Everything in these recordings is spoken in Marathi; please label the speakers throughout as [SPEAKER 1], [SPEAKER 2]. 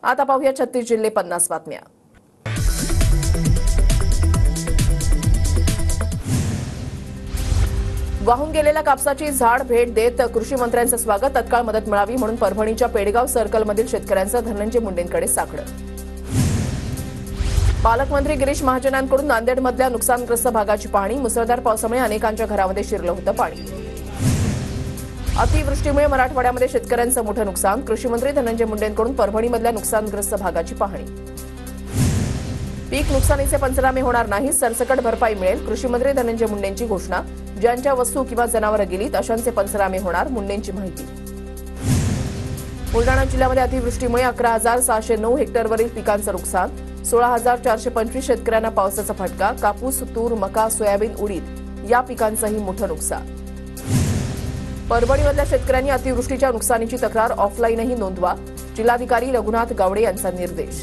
[SPEAKER 1] आता पाहूया 36 जिल्हे 50 बातम्या। वाहून गेलेल्या कापसाची झाड भेट देत कृषी मंत्र्यांचं स्वागत। तत्काळ मदत मिळावी म्हणून परभणीच्या पेडगाव सर्कलमधील शेतकऱ्यांचं धनंजय मुंडेंकडे साकडं। पालकमंत्री गिरीश महाजनांकडून नांदेडमधल्या नुकसानग्रस्त भागाची पाहणी। मुसळधार पावसामुळे अनेकांच्या घरामध्ये शिरलं होतं पाणी। अतिवृष्टीमुळे मराठवाड्यामध्ये शेतकऱ्यांचं मोठं नुकसान। कृषी मंत्री धनंजय मुंडेंकडून परभणीमधल्या नुकसानग्रस्त भागाची पाहणी। पीक नुकसानीचे पंचनामे होणार नाही, सरसकट भरपाई मिळेल। कृषी मंत्री धनंजय मुंडेंची घोषणा। ज्यांच्या वस्तू किंवा जनावरं गेलीत अशांचे पंचनामे होणार, मुंडेंची माहिती। बुलढाणा जिल्ह्यामध्ये अतिवृष्टीमुळे 11,609 हेक्टरवरील पिकांचं नुकसान। 16,425 शेतकऱ्यांना पावसाचा फटका। कापूस, तूर, मका, सोयाबीन, उडीद या पिकांचंही मोठं नुकसान। परभणीमधल्या शेतकऱ्यांनी अतिवृष्टीच्या नुकसानीची तक्रार ऑफलाईनही नोंदवा, जिल्हाधिकारी रघुनाथ गावडे यांचा निर्देश।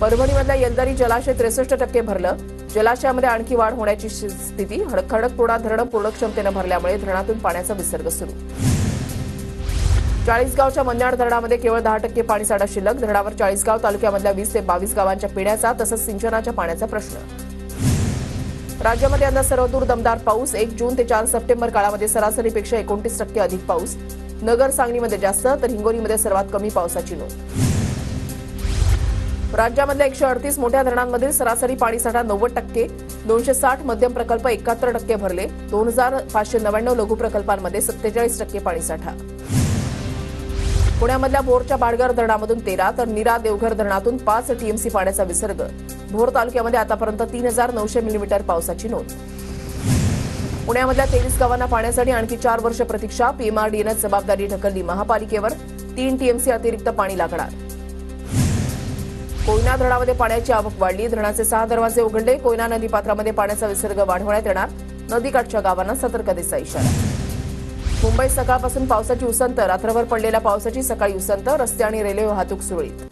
[SPEAKER 1] परभणीमधल्या येलदरी जलाशय 63% भरलं। जलाशयामध्ये आणखी वाढ होण्याची स्थिती। खडकपूर्णा धरण पूर्ण क्षमतेनं भरल्यामुळे धरणातून पाण्याचा विसर्ग सुरू। चाळीसगावच्या मन्याड धरणामध्ये केवळ 10% पाणीसाठा शिल्लक। धरणावर चाळीसगाव तालुक्यामधल्या 20 ते 22 गावांच्या पिण्याचा तसंच सिंचनाच्या पाण्याचा प्रश्न। राज्यामध्ये यंदा सर्वदूर दमदार पाऊस। 1 जून ते 4 सप्टेंबर काळामध्ये सरासरीपेक्षा 29% अधिक पाऊस। नगर सांगलीमध्ये जास्त तर हिंगोलीमध्ये सर्वात कमी पावसाची नोंद। राज्यामधल्या 138 मोठ्या धरणांमधील सरासरी पाणीसाठा 90%। 260 मध्यम प्रकल्प 71% भरले। 2599 लघु प्रकल्पांमध्ये 47% पाणीसाठा। पुण्यामधल्या भोरच्या बाडगर धरणामधून 13 तर नीरा देवघर धरणातून 5 टीएमसी पाण्याचा विसर्ग। भोर तालुक्यामध्ये आतापर्यंत 3,900 मिलीमीटर पावसाची नोंद। पुण्यामधल्या 23 गावांना पाण्यासाठी आणखी 4 वर्ष प्रतीक्षा। पीएमआरडीएनं जबाबदारी ढकलली महापालिकेवर। 3 टीएमसी अतिरिक्त पाणी लागणार। कोयना धरणामध्ये पाण्याची आवक वाढली। धरणाचे 6 दरवाजे उघडले। कोयना नदीपात्रामध्ये पाण्याचा विसर्ग वाढवण्यात येणार। नदीकाठच्या गावांना सतर्कतेचा इशारा। मुंबईत सकाळपासून पावसाची उसंत। रात्रभर पडलेल्या पावसाची सकाळी उसंत। रस्ते आणि रेल्वे वाहतूक सुरळीत।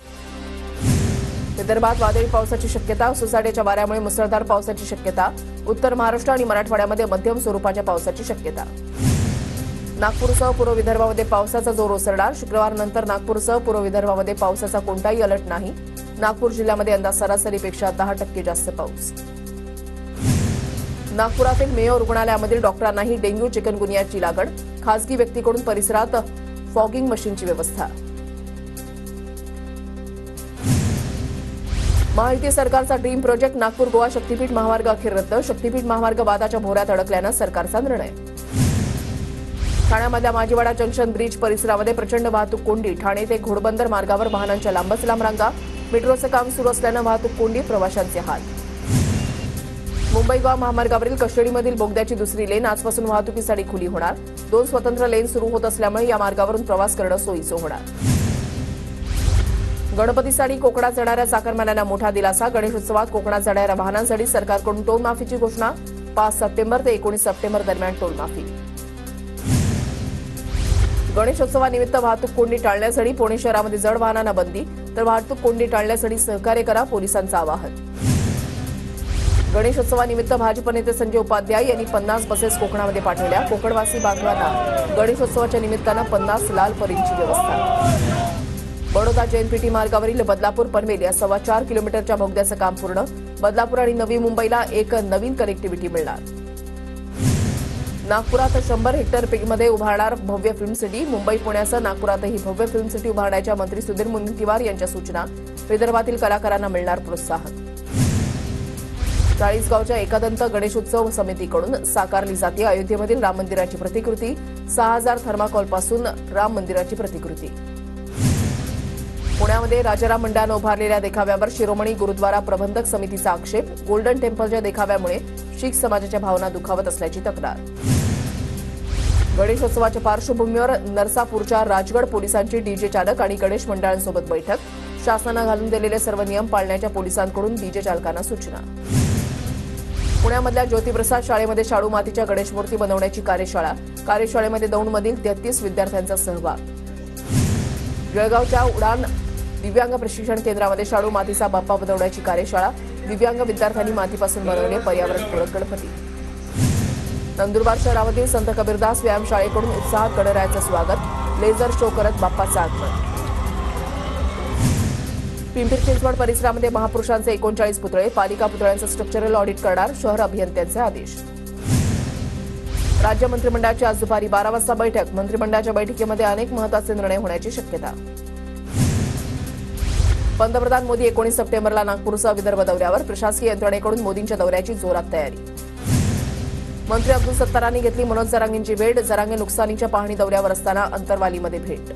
[SPEAKER 1] विदर्भात वादळी पावसाची शक्यता। सोसाट्याच्या वाऱ्यामुळे मुसळधार पावसाची शक्यता। उत्तर महाराष्ट्र आणि मराठवाड्यामध्ये मध्यम स्वरूपाच्या पावसाची शक्यता। नागपूरसह पूर्व विदर्भामध्ये पावसाचा जोर ओसरणार। शुक्रवारनंतर नागपूरसह पूर्व विदर्भामध्ये पावसाचा कोणताही अलर्ट नाही। नागपूर जिल्ह्यामध्ये यंदा सरासरीपेक्षा 10% जास्त पाऊस। नागपुरातील मेयो रुग्णालयामधील डॉक्टरांनाही डेंग्यू चिकनगुनियाची लागण। खासगी व्यक्तीकडून परिसरात फॉगिंग मशीनची व्यवस्था। महायुती सरकारचा ड्रीम प्रोजेक्ट नागपूर गोवा शक्तीपीठ महामार्ग अखेर रद्द। शक्तीपीठ महामार्ग वादाच्या भोवऱ्यात अडकल्यानं सरकारचा निर्णय। ठाण्यामधल्या माजीवाडा जंक्शन ब्रिज परिसरामध्ये प्रचंड वाहतूक कोंडी। ठाणे ते घोडबंदर मार्गावर वाहनांच्या लांबच लांब रांगा। मेट्रोचं काम सुरू असल्यानं वाहतूक कोंडी, प्रवाशांचे हाल। मुंबई गोवा महामार्गावरील कशेडीमधील बोगद्याची दुसरी लेन आजपासून वाहतुकीसाठी खुली होणार। 2 स्वतंत्र लेन सुरू होत असल्यामुळे या मार्गावरून प्रवास करणं सोयीचं होणार। गणपतीसाठी कोकणात जाणाऱ्या चाकरमान्यांना मोठा दिलासा। गणेशोत्सवात कोकणात जाणाऱ्या वाहनांसाठी सरकारकडून टोल माफीची घोषणा। 5 सप्टेंबर ते 19 सप्टेंबर दरम्यान टोल माफी। गणेशोत्सवानिमित्त वाहतूक कोंडी टाळण्यासाठी पुणे शहरामध्ये जड वाहनांना बंदी तर वाहतूक कोंडी टाळण्यासाठी सहकार्य करा, पोलिसांचं आवाहन। गणेशोत्सवानिमित्त भाजप नेते संजय उपाध्याय यांनी 50 बसेस कोकणामध्ये पाठवल्या। कोकणवासी बांधवांना गणेशोत्सवाच्या निमित्तानं 50 लाल परींची व्यवस्था। बडोदा जेएनपीटी मार्गावरील बदलापूर पनवेल या 4.25 किलोमीटरच्या बोगद्याचं काम पूर्ण। बदलापूर आणि नवी मुंबईला एक नवीन कनेक्टिव्हिटी मिळणार। नागपुरात 100 हेक्टरमध्ये उभारणार भव्य फिल्म सिटी। मुंबई पुण्यासह नागपुरातही भव्य फिल्म सिटी उभारण्याच्या मंत्री सुधीर मुनगंटीवार यांच्या सूचना। विदर्भातील कलाकारांना मिळणार प्रोत्साहन। चाळीसगावच्या एकदंत गणेशोत्सव समितीकडून साकारली जाते अयोध्येमधील राम मंदिराची प्रतिकृती। 6000 थर्माकोलपासून राम मंदिराची प्रतिकृती। पुण्यामध्ये राजाराम मंडळानं उभारलेल्या देखाव्यावर शिरोमणी गुरुद्वारा प्रबंधक समितीचा आक्षेप। गोल्डन टेम्पलच्या देखाव्यामुळे शीख समाजाच्या भावना दुखावत असल्याची तक्रार। गणेशोत्सवाच्या पार्श्वभूमीवर नरसापूरच्या राजगड पोलिसांची डीजे चालक आणि गणेश मंडळांसोबत बैठक। शासनानं घालून दिलेले सर्व नियम पाळण्याच्या पोलिसांकडून डीजे चालकांना सूचना। पुण्यामधल्या ज्योतिप्रसाद शाळेमध्ये शाडू मातीच्या गणेश मूर्ती बनवण्याची कार्यशाळा। कार्यशाळेमध्ये दौंडमधील 33 विद्यार्थ्यांचा सहभाग। जळगावच्या उडान दिव्यांग प्रशिक्षण केंद्रामध्ये शाडू मातीचा बाप्पा बनवण्याची कार्यशाळा। दिव्यांग विद्यार्थ्यांनी मातीपासून बनवले पर्यावरणपूरक गणपती। नंदुरबार शहरामधील संत कबीरदास व्यायामशाळेकडून उत्साहात गणरायाचं स्वागत। लेझर शो करत बाप्पाचं आगमन। पिंपरी चिंचवड परिसरामध्ये महापुरुषांचे 39 पुतळे, पालिका पुतळ्यांचं स्ट्रक्चरल ऑडिट करणार, शहर अभियंत्यांचे आदेश. राज्य मंत्रिमंडळाची आज दुपारी 12 वाजता बैठक. मंत्रिमंडळाच्या बैठकीमध्ये अनेक महत्त्वाचे निर्णय होण्याची शक्यता. पंतप्रधान मोदी 19 सप्टेंबरला नागपूरसह विदर्भ दौऱ्यावर. प्रशासकीय यंत्रणेकडून मोदींच्या दौऱ्याची जोरात तयारी. मंत्री अब्दुल सत्तारांनी घेतली मनोज जरांगेंची भेट. जरांगे नुकसानीच्या पाहणी दौऱ्यावर असताना अंतरवालीमध्ये भेट.